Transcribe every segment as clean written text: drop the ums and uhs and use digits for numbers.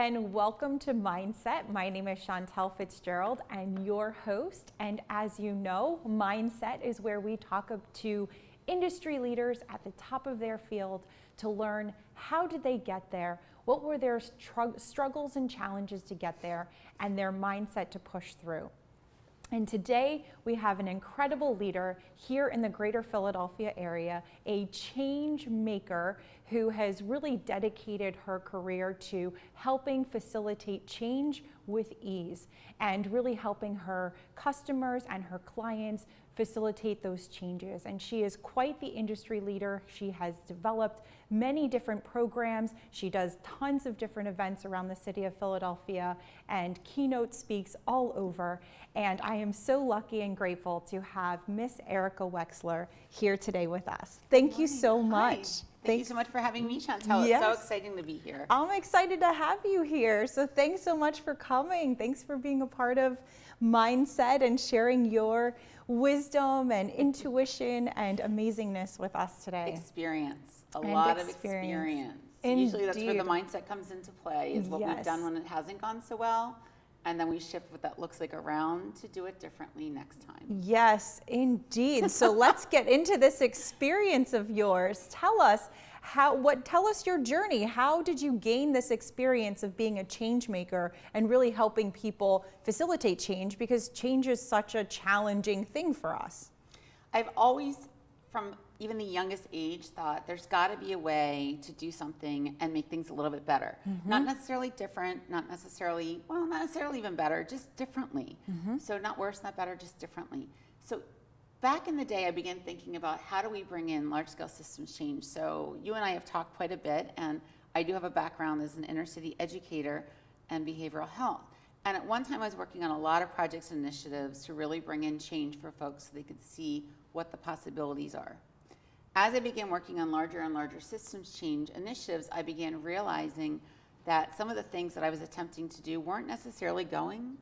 and welcome to Mindset. My name is Chantel Fitzgerald. I'm your host, and as you know, Mindset is where we talk to industry leaders at the top of their field to learn how did they get there, what were their struggles and challenges to get there, and their mindset to push through. And today we have an incredible leader here in the greater Philadelphia area, a change maker who has really dedicated her career to helping facilitate change with ease and really helping her customers and her clients facilitate those changes. And she is quite the industry leader. She has developed many different programs. She does tons of different events around the city of Philadelphia and keynote speaks all over. And I am so lucky and grateful to have Miss Erica Wexler here today with us. Thank you so much. Hi. Thank you so much for having me, Chantel. Yes. It's so exciting to be here. I'm excited to have you here. So thanks so much for coming. Thanks for being a part of Mindset and sharing your wisdom and intuition and amazingness with us today. Experience. A lot of experience. Usually that's where the mindset comes into play, is what we've done when it hasn't gone so well. And then we shift what that looks like around to do it differently next time. Yes, indeed. So let's get into this experience of yours. Tell us tell us your journey. How did you gain this experience of being a change maker and really helping people facilitate change, because change is such a challenging thing for us? I've always, from even the youngest age, thought there's got to be a way to do something and make things a little bit better. Mm-hmm. Not necessarily different, not necessarily even better, just differently. Mm-hmm. So not worse, not better, just differently. So back in the day, I began thinking about how do we bring in large-scale systems change. So you and I have talked quite a bit, and I do have a background as an inner-city educator and behavioral health. And at one time, I was working on a lot of projects and initiatives to really bring in change for folks so they could see what the possibilities are. As I began working on larger and larger systems change initiatives, I began realizing that some of the things that I was attempting to do weren't necessarily going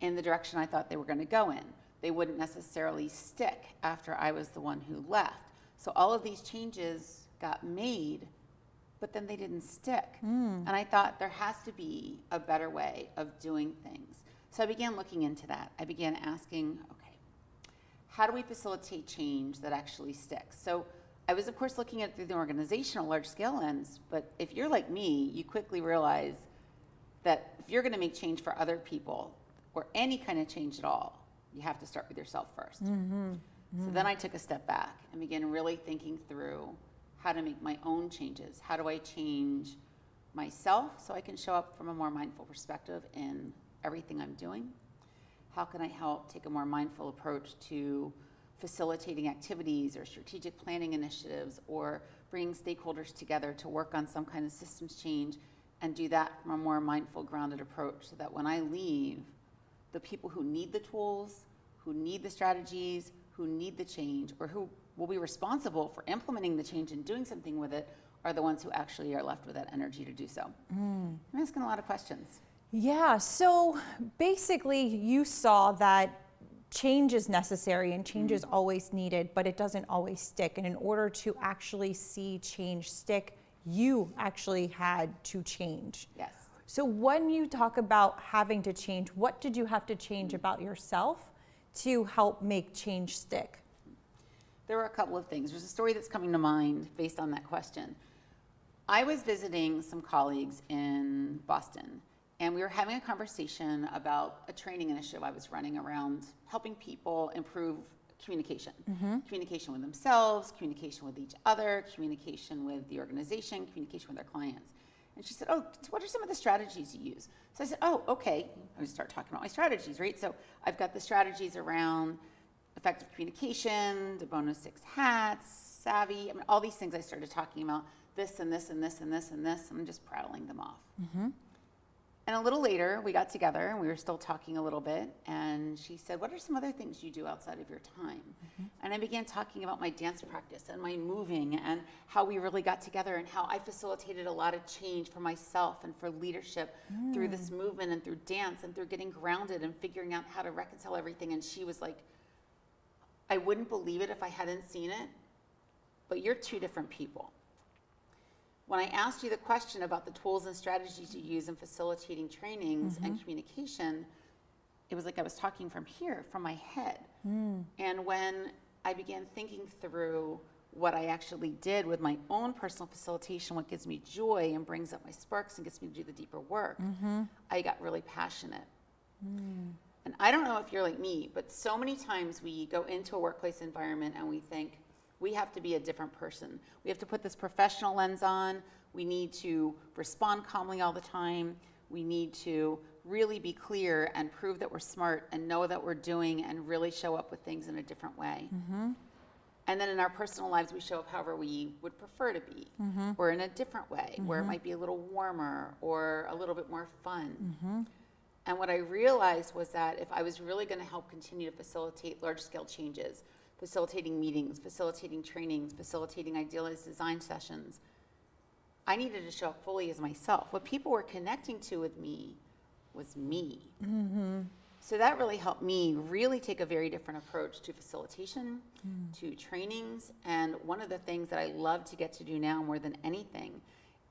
in the direction I thought they were going to go in. They wouldn't necessarily stick after I was the one who left. So all of these changes got made, but then they didn't stick. And I thought there has to be a better way of doing things. So I began looking into that. I began asking, okay, how do we facilitate change that actually sticks? So I was, of course, looking at it through the organizational large-scale lens, but if you're like me, you quickly realize that if you're going to make change for other people, or any kind of change at all, you have to start with yourself first. So then I took a step back and began really thinking through how to make my own changes. How do I change myself so I can show up from a more mindful perspective in everything I'm doing? How can I help take a more mindful approach to facilitating activities or strategic planning initiatives, or bringing stakeholders together to work on some kind of systems change, and do that from a more mindful, grounded approach, so that when I leave, the people who need the tools, who need the strategies, who need the change, or who will be responsible for implementing the change and doing something with it, are the ones who actually are left with that energy to do so. I'm asking a lot of questions. Yeah, so basically you saw that change is necessary and change is always needed, but it doesn't always stick. And in order to actually see change stick, you actually had to change. Yes. So when you talk about having to change, what did you have to change about yourself to help make change stick? There were a couple of things. There's a story that's coming to mind based on that question. I was visiting some colleagues in Boston, and we were having a conversation about a training initiative I was running around helping people improve communication. Communication with themselves, communication with each other, communication with the organization, communication with their clients. And she said, oh, what are some of the strategies you use? So I said, oh, okay. I would start talking about my strategies, right? So I've got the strategies around effective communication, the bonus 6 hats, savvy, all these things I started talking about, this and this and this and this and this. I'm just prattling them off. And a little later, we got together and we were still talking a little bit. And she said, what are some other things you do outside of your time? And I began talking about my dance practice and my moving and how we really got together and how I facilitated a lot of change for myself and for leadership through this movement and through dance and through getting grounded and figuring out how to reconcile everything. And she was like, I wouldn't believe it if I hadn't seen it, but you're two different people. when I asked you the question about the tools and strategies you use in facilitating trainings and communication, it was like I was talking from here, from my head. And when I began thinking through what I actually did with my own personal facilitation, what gives me joy and brings up my sparks and gets me to do the deeper work, I got really passionate. And I don't know if you're like me, but so many times we go into a workplace environment and we think we have to be a different person. We have to put this professional lens on. We need to respond calmly all the time. We need to really be clear and prove that we're smart and know that we're doing and really show up with things in a different way. And then in our personal lives, we show up however we would prefer to be, or in a different way, where it might be a little warmer or a little bit more fun. And what I realized was that if I was really going to help continue to facilitate large-scale changes, facilitating meetings, facilitating trainings, facilitating idealized design sessions, I needed to show up fully as myself. What people were connecting to with me was me. So that really helped me really take a very different approach to facilitation, to trainings. And one of the things that I love to get to do now more than anything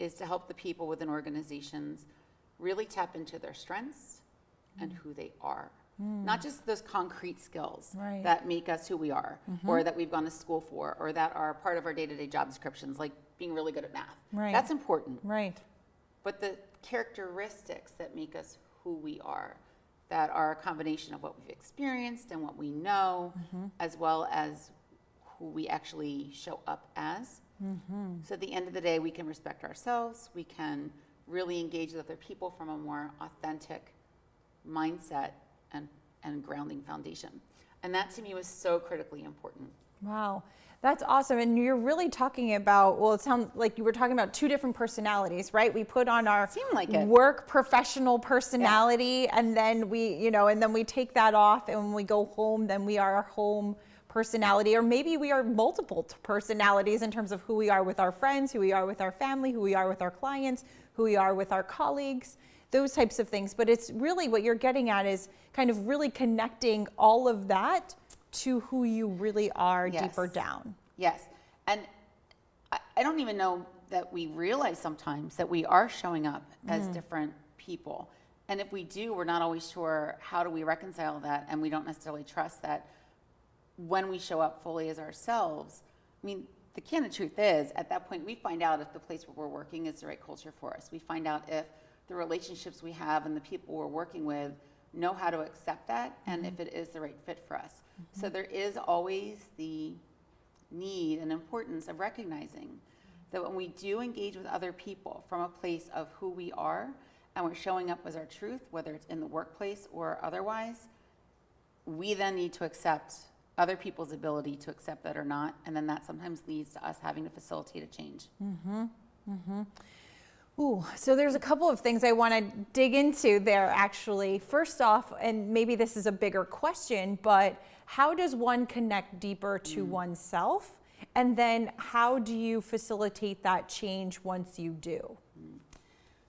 is to help the people within organizations really tap into their strengths and who they are. Not just those concrete skills that make us who we are, or that we've gone to school for, or that are part of our day-to-day job descriptions, like being really good at math. That's important. But the characteristics that make us who we are, that are a combination of what we've experienced and what we know, as well as who we actually show up as. So at the end of the day, we can respect ourselves. We can really engage with other people from a more authentic mindset and grounding foundation. And that to me was so critically important. Wow, that's awesome. And you're really talking about, well, it sounds like you were talking about two different personalities, right? We put on our work professional personality, and then we, and then we take that off, and when we go home, then we are our home personality, or maybe we are multiple personalities in terms of who we are with our friends, who we are with our family, who we are with our clients, who we are with our colleagues, those types of things. But it's really what you're getting at is kind of really connecting all of that to who you really are deeper down. Yes. And I don't even know that we realize sometimes that we are showing up as different people. And if we do, we're not always sure how do we reconcile that, and we don't necessarily trust that when we show up fully as ourselves. I mean, the candid truth is, at that point, we find out if the place where we're working is the right culture for us. We find out if the relationships we have and the people we're working with know how to accept that, and if it is the right fit for us. So there is always the need and importance of recognizing that when we do engage with other people from a place of who we are, and we're showing up as our truth, whether it's in the workplace or otherwise, we then need to accept other people's ability to accept that or not, and then that sometimes leads to us having to facilitate a change. Ooh, so there's a couple of things I want to dig into there, actually. First off, and maybe this is a bigger question, but how does one connect deeper to oneself? And then how do you facilitate that change once you do?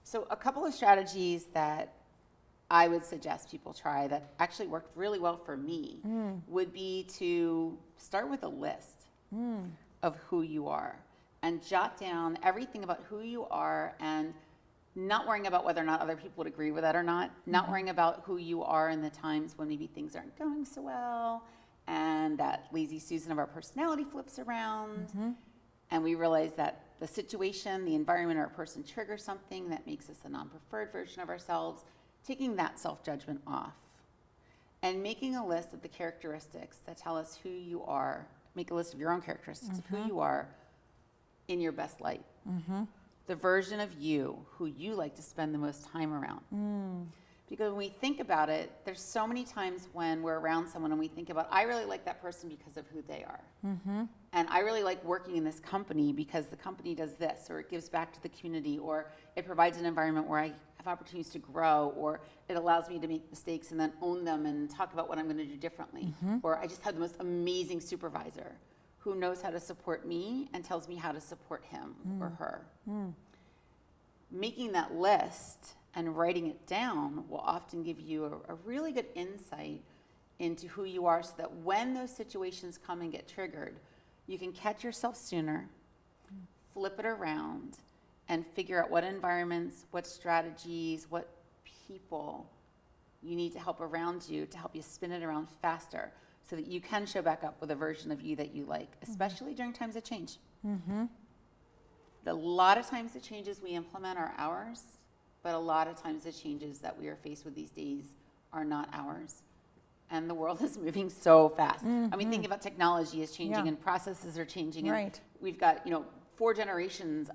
So a couple of strategies that I would suggest people try that actually worked really well for me would be to start with a list of who you are. And jot down everything about who you are, and not worrying about whether or not other people would agree with that or not. Not worrying about who you are in the times when maybe things aren't going so well, and that lazy Susan of our personality flips around, and we realize that the situation, the environment, or a person triggers something that makes us a non-preferred version of ourselves. Taking that self-judgment off, and making a list of the characteristics that tell us who you are. Make a list of your own characteristics of who you are in your best light. The version of you who you like to spend the most time around. Because when we think about it, there's so many times when we're around someone and we think about, I really like that person because of who they are. And I really like working in this company because the company does this, or it gives back to the community, or it provides an environment where I have opportunities to grow, or it allows me to make mistakes and then own them and talk about what I'm going to do differently. Or I just have the most amazing supervisor who knows how to support me and tells me how to support him or her. Making that list and writing it down will often give you a really good insight into who you are, so that when those situations come and get triggered, you can catch yourself sooner, flip it around, and figure out what environments, what strategies, what people you need to help around you to help you spin it around faster so that you can show back up with a version of you that you like, especially during times of change. A lot of times the changes we implement are ours, but a lot of times the changes that we are faced with these days are not ours. And the world is moving so fast. I mean, think about technology is changing and processes are changing. And we've got, 4 generations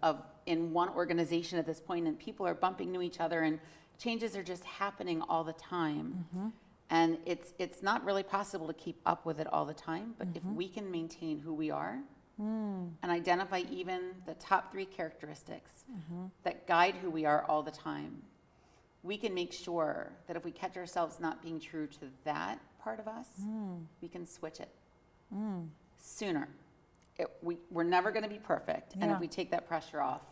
in one organization at this point, and people are bumping into each other, and changes are just happening all the time. And it's not really possible to keep up with it all the time, but if we can maintain who we are and identify even the top 3 characteristics that guide who we are all the time, we can make sure that if we catch ourselves not being true to that part of us, we can switch it sooner. We're never going to be perfect. And if we take that pressure off,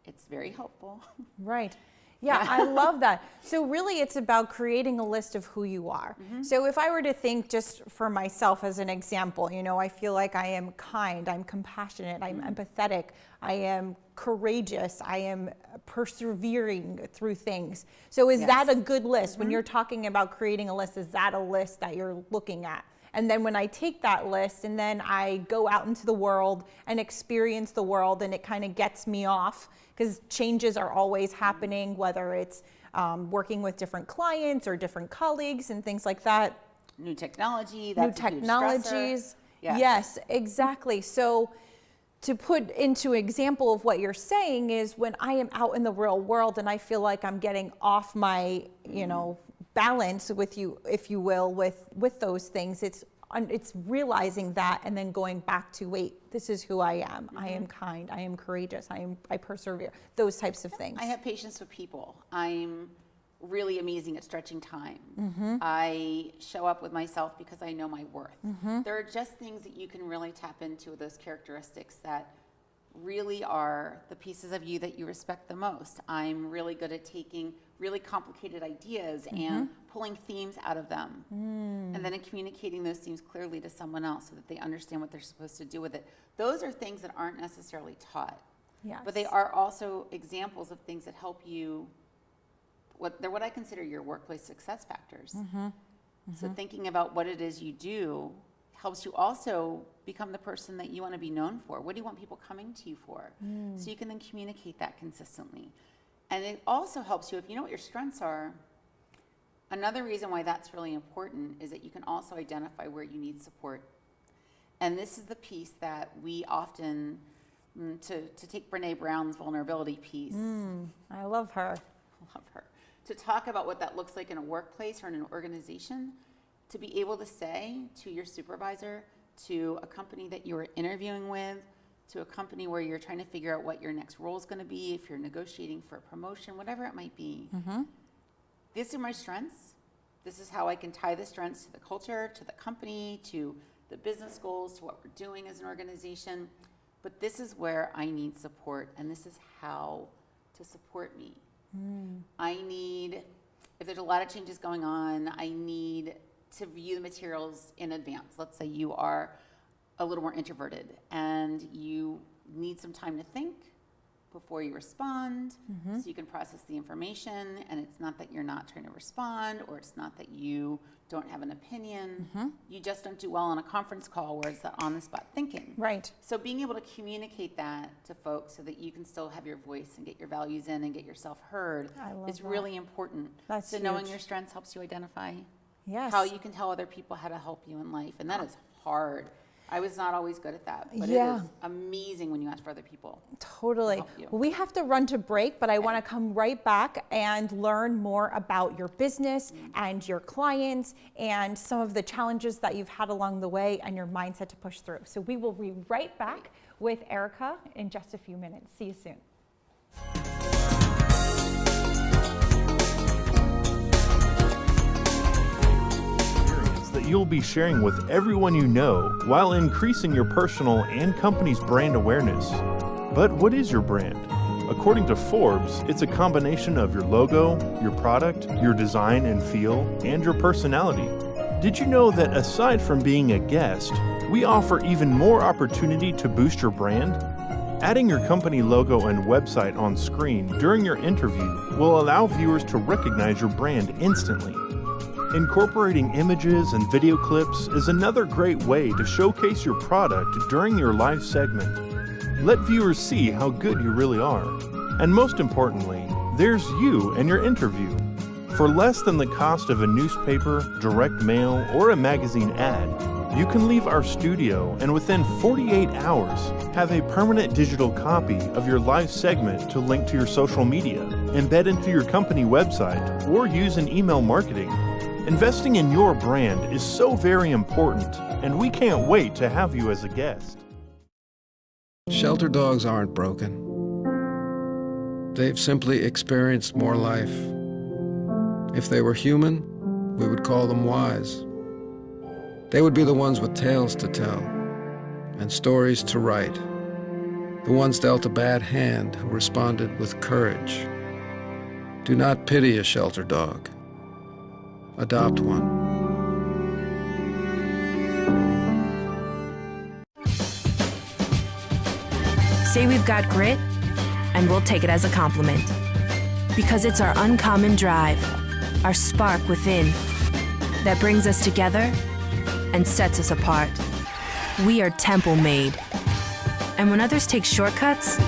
it's very helpful. Right. Yeah, I love that. So really it's about creating a list of who you are. So if I were to think just for myself as an example, I feel like I am kind, I'm compassionate, I'm empathetic, I am courageous, I am persevering through things. So is that a good list? When you're talking about creating a list, is that a list that you're looking at? And then when I take that list and then I go out into the world and experience the world, and it kind of gets me off, because changes are always happening, whether it's working with different clients or different colleagues and things like that. New technology, that's New technologies. Yes, exactly. So to put into example of what you're saying is when I am out in the real world and I feel like I'm getting off my, balance with you, if you will, with those things, it's realizing that and then going back to, wait, this is who I am. I am kind, I am courageous, I persevere, those types of things. I have patience with people. I'm really amazing at stretching time. I show up with myself because I know my worth. There are just things that you can really tap into with those characteristics that really are the pieces of you that you respect the most. I'm really good at taking really complicated ideas and pulling themes out of them and then communicating those themes clearly to someone else so that they understand what they're supposed to do with it. Those are things that aren't necessarily taught, but they are also examples of things that help you. They're what I consider your workplace success factors. So thinking about what it is you do helps you also become the person that you want to be known for. What do you want people coming to you for? So you can then communicate that consistently. And it also helps you, if you know what your strengths are, another reason why that's really important is that you can also identify where you need support. And this is the piece that we often, to take Brene Brown's vulnerability piece. I love her. To talk about what that looks like in a workplace or in an organization, to be able to say to your supervisor, to a company that you are interviewing with, to a company where you're trying to figure out what your next role is going to be, if you're negotiating for a promotion, whatever it might be. These are my strengths. This is how I can tie the strengths to the culture, to the company, to the business goals, to what we're doing as an organization. But this is where I need support, and this is how to support me. I need, if there's a lot of changes going on, I need to view the materials in advance. Let's say you are a little more introverted and you need some time to think before you respond, so you can process the information, and it's not that you're not trying to respond, or it's not that you don't have an opinion. You just don't do well on a conference call where it's the on-the-spot thinking. Right. So being able to communicate that to folks so that you can still have your voice and get your values in and get yourself heard is really important. That's so huge. Knowing your strengths helps you identify how you can tell other people how to help you in life, and that is hard. I was not always good at that, but it is amazing when you ask for other people. Totally. Well, we have to run to break, but I want to come right back and learn more about your business and your clients and some of the challenges that you've had along the way and your mindset to push through. So we will be right back with Erica in just a few minutes. See you soon. That you'll be sharing with everyone you know while increasing your personal and company's brand awareness. But what is your brand? According to Forbes, it's a combination of your logo, your product, your design and feel, and your personality. Did you know that aside from being a guest, we offer even more opportunity to boost your brand? Adding your company logo and website on screen during your interview will allow viewers to recognize your brand instantly. Incorporating images and video clips is another great way to showcase your product during your live segment. Let viewers see how good you really are. And most importantly, there's you and your interview. For less than the cost of a newspaper, direct mail, or a magazine ad, you can leave our studio and within 48 hours have a permanent digital copy of your live segment to link to your social media, embed into your company website, or use in email marketing. Investing in your brand is so very important, and we can't wait to have you as a guest. Shelter dogs aren't broken. They've simply experienced more life. If they were human, we would call them wise. They would be the ones with tales to tell and stories to write, the ones dealt a bad hand who responded with courage. Do not pity a shelter dog. Adopt one. Say we've got grit, and we'll take it as a compliment. Because it's our uncommon drive, our spark within, that brings us together and sets us apart. We are temple made. And when others take shortcuts,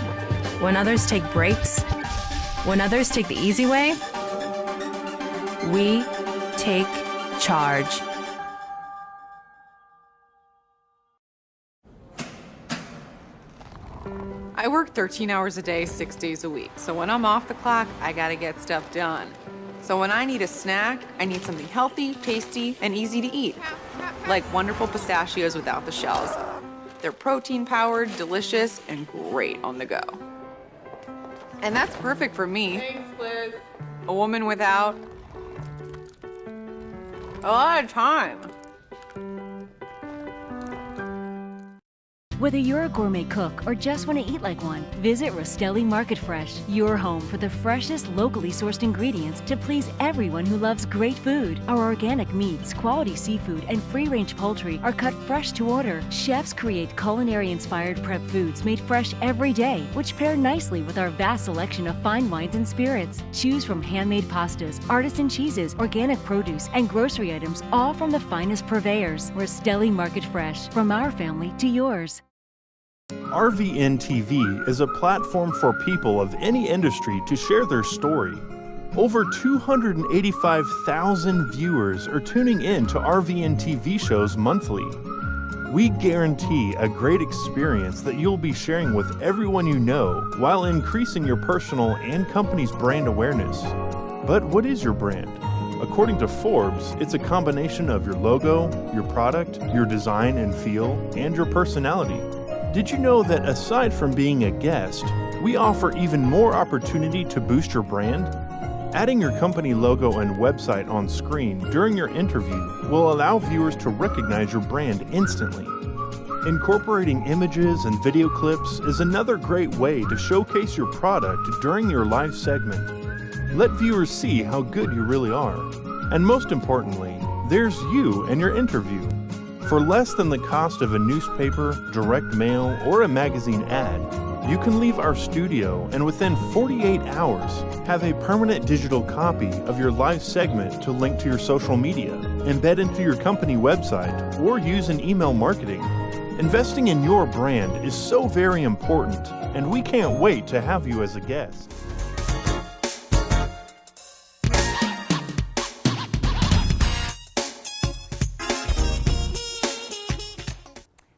when others take breaks, when others take the easy way, we take charge. I work 13 hours a day, 6 days a week. So when I'm off the clock, I gotta get stuff done. So when I need a snack, I need something healthy, tasty, and easy to eat. Like wonderful pistachios without the shells. They're protein-powered, delicious, and great on the go. And that's perfect for me. Thanks, Liz. A woman without a lot of time. Whether you're a gourmet cook or just want to eat like one, visit Rostelli Market Fresh, your home for the freshest, locally sourced ingredients to please everyone who loves great food. Our organic meats, quality seafood, and free-range poultry are cut fresh to order. Chefs create culinary-inspired prep foods made fresh every day, which pair nicely with our vast selection of fine wines and spirits. Choose from handmade pastas, artisan cheeses, organic produce, and grocery items, all from the finest purveyors. Rostelli Market Fresh, from our family to yours. RVN TV is a platform for people of any industry to share their story. Over 285,000 viewers are tuning in to RVN TV shows monthly. We guarantee a great experience that you'll be sharing with everyone you know while increasing your personal and company's brand awareness. But what is your brand? According to Forbes, it's a combination of your logo, your product, your design and feel, and your personality. Did you know that aside from being a guest, we offer even more opportunity to boost your brand? Adding your company logo and website on screen during your interview will allow viewers to recognize your brand instantly. Incorporating images and video clips is another great way to showcase your product during your live segment. Let viewers see how good you really are. And most importantly, there's you and your interview. For less than the cost of a newspaper, direct mail, or a magazine ad, you can leave our studio and within 48 hours have a permanent digital copy of your live segment to link to your social media, embed into your company website, or use in email marketing. Investing in your brand is so very important, and we can't wait to have you as a guest.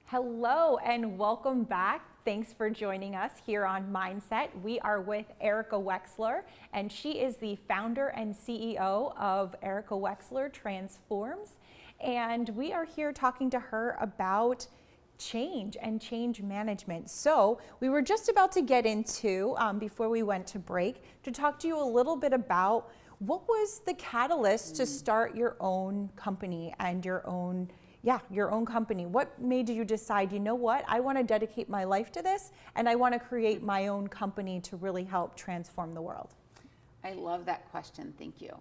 Hello and welcome back. Thanks for joining us here on Mindset. We are with Erica Wexler, and she is the founder and CEO of Erica Wexler Transforms. And we are here talking to her about change and change management. So we were just about to get into, before we went to break, to talk to you a little bit about what was the catalyst to start your own company and your own company. What made you decide, you know what, I want to dedicate my life to this and I want to create my own company to really help transform the world? I love that question. Thank you.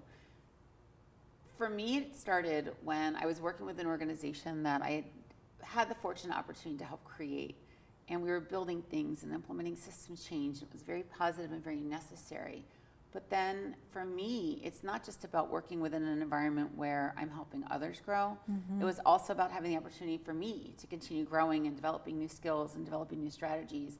For me, it started when I was working with an organization that I had the fortunate opportunity to help create. and we were building things and implementing systems change. It was very positive and very necessary. But then for me, it's not just about working within an environment where I'm helping others grow. It was also about having the opportunity for me to continue growing and developing new skills and developing new strategies.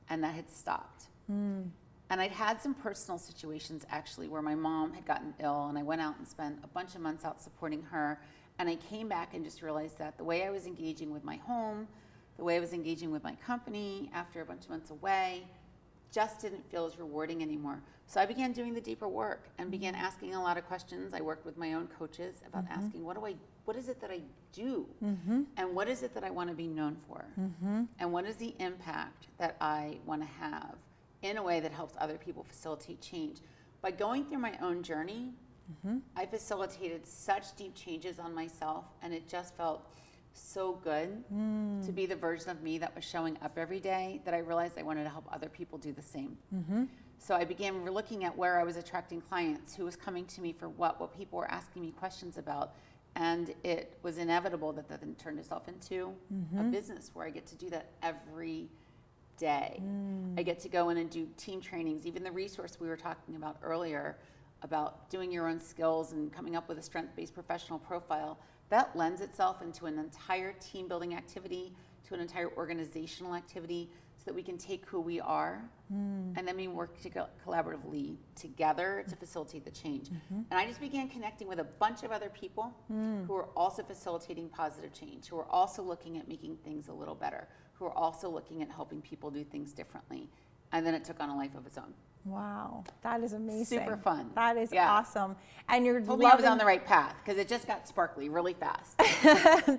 And that had stopped. And I'd had some personal situations actually where my mom had gotten ill, and I went out and spent a bunch of months out supporting her. And I came back and just realized that the way I was engaging with my home, the way I was engaging with my company after a bunch of months away, just didn't feel as rewarding anymore. So I began doing the deeper work and began asking a lot of questions. I worked with my own coaches about asking, what is it that I do? And what is it that I want to be known for? And what is the impact that I want to have in a way that helps other people facilitate change? By going through my own journey, I facilitated such deep changes on myself, and it just felt so good to be the version of me that was showing up every day that I realized I wanted to help other people do the same. So I began looking at where I was attracting clients, who was coming to me for what people were asking me questions about. And it was inevitable that then turned itself into a business where I get to do that every day. I get to go in and do team trainings, even the resource we were talking about earlier about doing your own skills and coming up with a strength-based professional profile. That lends itself into an entire team building activity, to an entire organizational activity, so that we can take who we are and then we work collaboratively together to facilitate the change. And I just began connecting with a bunch of other people who are also facilitating positive change, who are also looking at making things a little better, who are also looking at helping people do things differently. And then it took on a life of its own. Wow, that is amazing. Super fun. That is awesome. And you're told me I was on the right path because it just got sparkly really fast.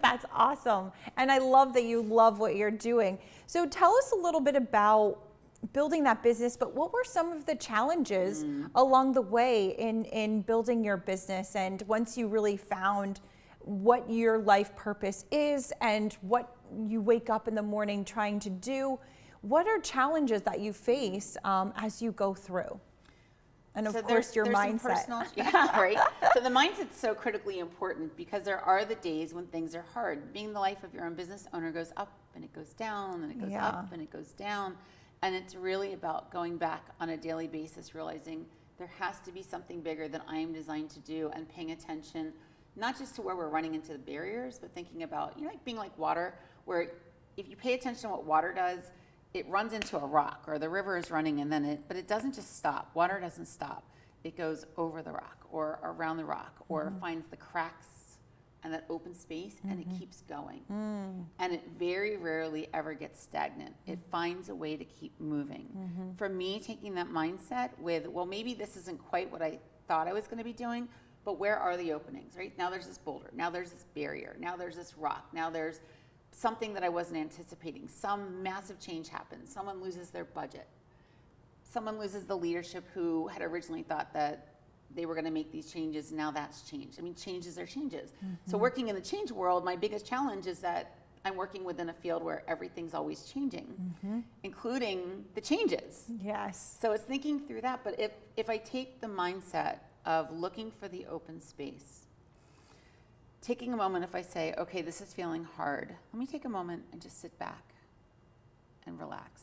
That's awesome. And I love that you love what you're doing. So tell us a little bit about building that business, but what were some of the challenges along the way in building your business? And once you really found what your life purpose is and what you wake up in the morning trying to do, what are challenges that you face as you go through? And of course, your mindset. Right. So the mindset's so critically important because there are the days when things are hard. Being the life of your own business owner goes up and it goes down and it goes up and it goes down. And it's really about going back on a daily basis, realizing there has to be something bigger than I am designed to do, and paying attention, not just to where we're running into the barriers, but thinking about, like being like water, where if you pay attention to what water does, it runs into a rock, or the river is running and then but it doesn't just stop. Water doesn't stop. It goes over the rock or around the rock or finds the cracks and that open space and it keeps going. And it very rarely ever gets stagnant. It finds a way to keep moving. For me, taking that mindset with, well, maybe this isn't quite what I thought I was going to be doing, but where are the openings, right? Now there's this boulder. Now there's this barrier. Now there's this rock. Now there's something that I wasn't anticipating. Some massive change happens. Someone loses their budget. Someone loses the leadership who had originally thought that they were going to make these changes. Now that's changed. I mean, changes are changes. So working in the change world, my biggest challenge is that I'm working within a field where everything's always changing, including the changes. Yes. So it's thinking through that. But if I take the mindset of looking for the open space, taking a moment, if I say, okay, this is feeling hard, let me take a moment and just sit back and relax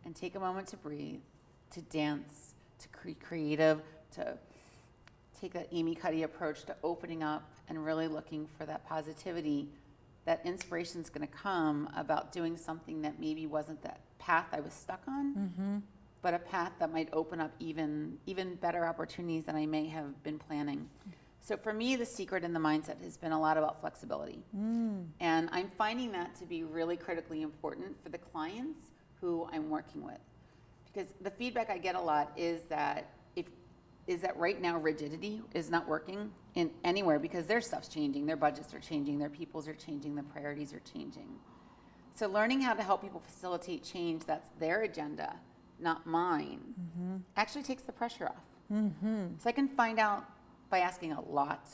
and take a moment to breathe, to dance, to be creative, to take that Amy Cuddy approach to opening up and really looking for that positivity. That inspiration is going to come about doing something that maybe wasn't that path I was stuck on, but a path that might open up even better opportunities than I may have been planning. So for me, the secret in the mindset has been a lot about flexibility. And I'm finding that to be really critically important for the clients who I'm working with. Because the feedback I get a lot is that right now rigidity is not working in anywhere because their stuff's changing, their budgets are changing, their peoples are changing, their priorities are changing. So learning how to help people facilitate change that's their agenda, not mine, actually takes the pressure off. So I can find out by asking a lot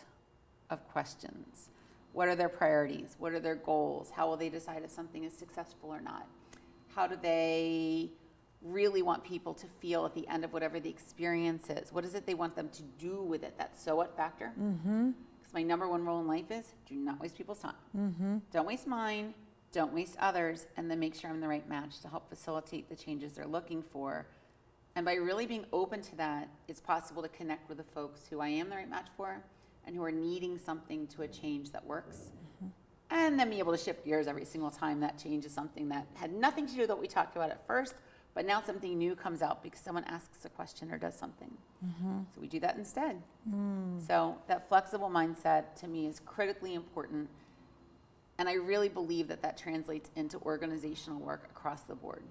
of questions. What are their priorities? What are their goals? How will they decide if something is successful or not? How do they really want people to feel at the end of whatever the experience is? What is it they want them to do with it? That so what factor. Because my number one rule in life is do not waste people's time. Don't waste mine. don't waste others, and then make sure I'm the right match to help facilitate the changes they're looking for. And by really being open to that, it's possible to connect with the folks who I am the right match for and who are needing something to a change that works. And then be able to shift gears every single time that change is something that had nothing to do with what we talked about at first, but now something new comes out because someone asks a question or does something. So we do that instead. So that flexible mindset to me is critically important. And I really believe that that translates into organizational work across the board.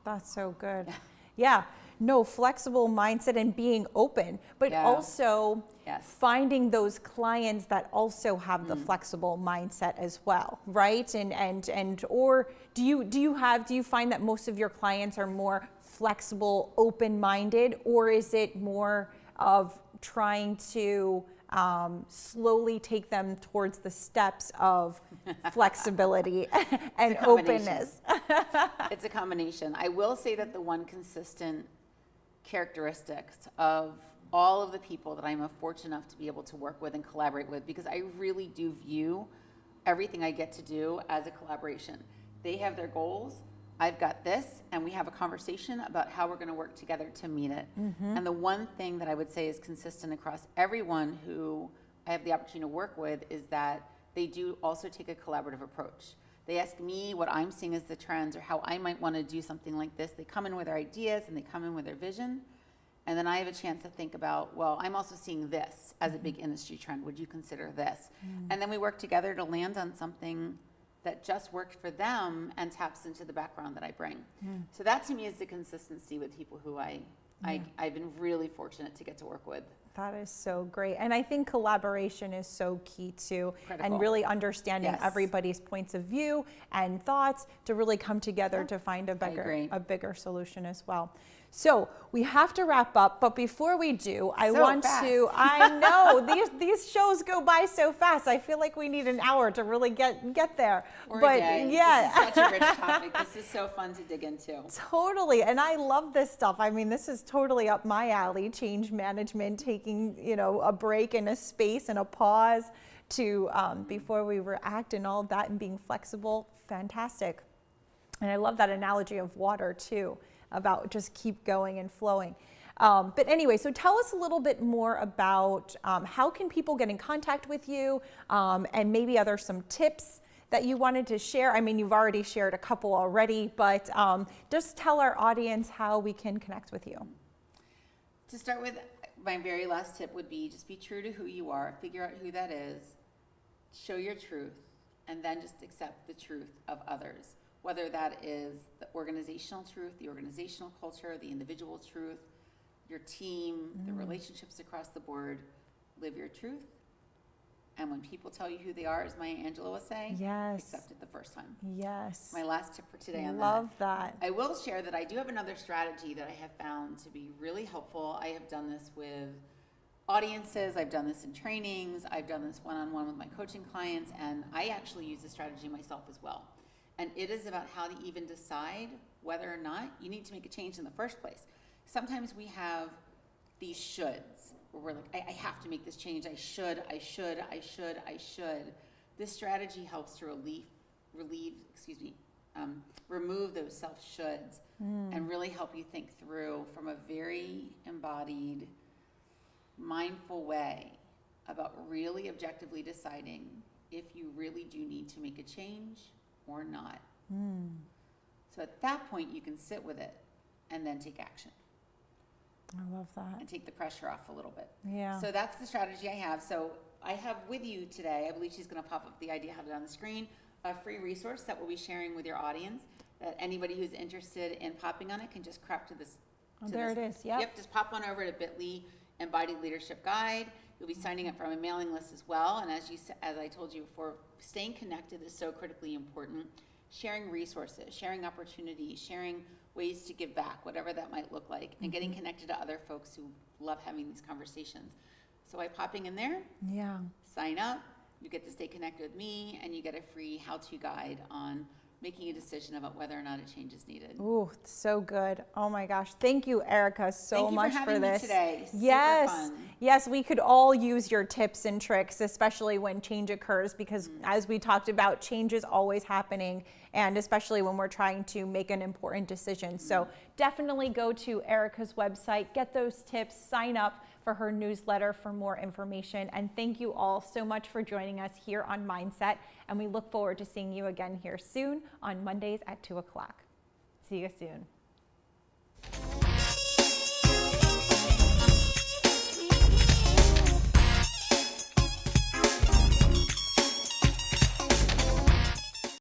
That's so good. Yeah, no, flexible mindset and being open, but Yeah. also Yes. finding those clients that also have the flexible mindset as well, right? And or do you find that most of your clients are more flexible, open-minded, or is it more of trying to slowly take them towards the steps of flexibility and openness? It's a combination. I will say that the one consistent characteristics of all of the people that I'm fortunate enough to be able to work with and collaborate with, because I really do view everything I get to do as a collaboration. They have their goals, I've got this, and we have a conversation about how we're going to work together to meet it. And the one thing that I would say is consistent across everyone who I have the opportunity to work with is that they do also take a collaborative approach. They ask me what I'm seeing as the trends or how I might want to do something like this. They come in with their ideas and they come in with their vision. And then I have a chance to think about, well, I'm also seeing this as a big industry trend. Would you consider this? And then we work together to land on something that just worked for them and taps into the background that I bring. So that to me is the consistency with people who I've been really fortunate to get to work with. That is so great. And I think collaboration is so key too. Critical. And really understanding Yes. everybody's points of view and thoughts to really come together to find agree. a bigger solution as well. So we have to wrap up, but before we do, I So want fast. to, I know, these shows go by so fast. I feel like we need an hour to really get there. Or but a day. yeah. This is such a rich topic. This is so fun to dig into. Totally. And I love this stuff. I mean, this is totally up my alley, change management, taking, a break and a space and a pause to before we react and all of that and being flexible. Fantastic. And I love that analogy of water too, about just keep going and flowing. But anyway, so tell us a little bit more about how can people get in contact with you, and maybe other some tips that you wanted to share. I mean, you've already shared a couple already, but just tell our audience how we can connect with you. To start with, my very last tip would be just be true to who you are, figure out who that is, show your truth, and then just accept the truth of others. Whether that is the organizational truth, the organizational culture, the individual truth, your team, the relationships across the board, live your truth. And when people tell you who they are, as Maya Angelou will say, Yes. accept it the first time. Yes. My last tip for today on Love that. I will share that I do have another strategy that I have found to be really helpful. I have done this with audiences, I've done this in trainings, I've done this one-on-one with my coaching clients, and I actually use this strategy myself as well. And it is about how to even decide whether or not you need to make a change in the first place. Sometimes we have these shoulds, where we're like, I have to make this change, I should. This strategy helps to remove those self-shoulds and really help you think through from a very embodied, mindful way about really objectively deciding if you really do need to make a change or not. So at that point, you can sit with it and then take action I love that. and take the pressure off a little bit. Yeah. So that's the strategy I have. So I have with you today, I believe she's going to pop up the idea, have it on the screen, a free resource that we'll be sharing with your audience that anybody who's interested in popping on it can just crop to this. Oh, there it is. Yep. Yep, just pop on over to bit.ly Embodied Leadership Guide. You'll be signing up from a mailing list as well. And as I told you before, staying connected is so critically important. Sharing resources, sharing opportunities, sharing ways to give back, whatever that might look like, and getting connected to other folks who love having these conversations. So by popping in there, Yeah. sign up, you get to stay connected with me, and you get a free how-to guide on making a decision about whether or not a change is needed. Ooh, so good. Oh my gosh. Thank you, Erica, so much Thank you for having me this. today. Super Yes. fun. Yes, we could all use your tips and tricks, especially when change occurs, because as we talked about, change is always happening, and especially when we're trying to make an important decision. So definitely go to Erica's website, get those tips, sign up for her newsletter for more information. And thank you all so much for joining us here on Mindset. And we look forward to seeing you again here soon on Mondays at 2 o'clock. See you soon.